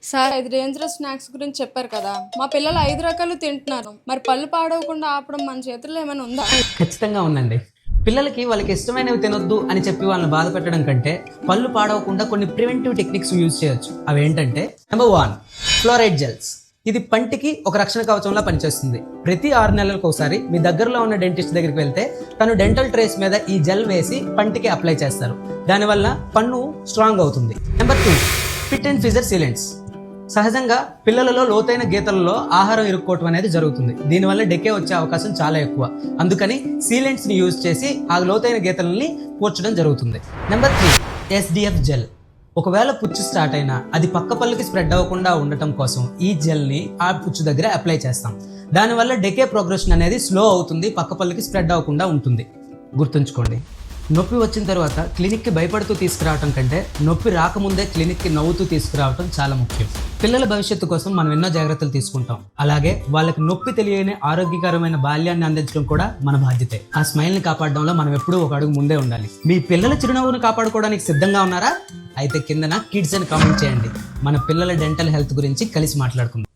Sir 5 dangerous snacks గురించి చెప్పారు కదా, మా పిల్లలు 5 రకాలు తింటున్నారు. మరి పళ్ళు పాడవకుండా ఆపడం మన చేతుల్లో ఏమైనా ఉందా? ఖచ్చితంగా ఉందండి. పిల్లలకి వాళ్ళకి ఇష్టమైనవి తినొద్దు అని చెప్పి వాళ్ళని బాధ పెట్టడం కంటే పళ్ళు పాడవకుండా కొన్ని ప్రివెంటివ్ టెక్నిక్స్ యూజ్ చేయొచ్చు. అవి ఏంటంటే, నెంబర్ 1, ఫ్లోరైడ్ జెల్స్. ఇది పంటికి ఒక రక్షణ కవచంలా పనిచేస్తుంది. ప్రతి 6 నెలలకు ఒకసారి మీ దగ్గరలో ఉన్న డెంటిస్ట్ దగ్గరికి వెళ్తే తను డెంటల్ ట్రేస్ మీద ఈ జెల్ వేసి పంటికి అప్లై చేస్తారు. దానివల్ల పన్ను స్ట్రాంగ్ అవుతుంది. Number 2, fit and fissure sealants. సహజంగా పిల్లలలో లోతైన గీతలలో ఆహారం ఇరుక్కోవటం అనేది జరుగుతుంది. దీనివల్ల డెకే వచ్చే అవకాశం చాలా ఎక్కువ. అందుకని సీలెంట్స్ ని యూజ్ చేసి ఆ లోతైన గీతలని పూడ్చడం జరుగుతుంది. Number 3, SDF gel. ఒకవేళ పుచ్చు స్టార్ట్ అయినా అది పక్క పళ్ళకి స్ప్రెడ్ అవ్వకుండా ఉండటం కోసం ఈ జెల్ని ఆ పుచ్చు దగ్గర అప్లై చేస్తాం. దానివల్ల డెకే ప్రోగ్రెషన్ అనేది స్లో అవుతుంది, పక్క పళ్ళకి స్ప్రెడ్ అవ్వకుండా ఉంటుంది. గుర్తుంచుకోండి, నొప్పి వచ్చిన తర్వాత క్లినిక్కి భయపడుతూ తీసుకురావటం కంటే నొప్పి రాకముందే క్లినిక్కి నవ్వుతూ తీసుకురావటం చాలా ముఖ్యం. పిల్లల భవిష్యత్తు కోసం మనం ఎన్నో జాగ్రత్తలు తీసుకుంటాం. అలాగే వాళ్ళకి నొప్పి తెలియని ఆరోగ్యకరమైన బాల్యాన్ని అందించడం కూడా మన బాధ్యతే. ఆ స్మైల్ని కాపాడడంలో మనం ఎప్పుడూ ఒక అడుగు ముందే ఉండాలి. మీ పిల్లల చిరునవ్వును కాపాడుకోవడానికి సిద్ధంగా ఉన్నారా? అయితే కిందన కిడ్స్ అని కామెంట్ చేయండి. మన పిల్లల డెంటల్ హెల్త్ గురించి కలిసి మాట్లాడుకుందాం.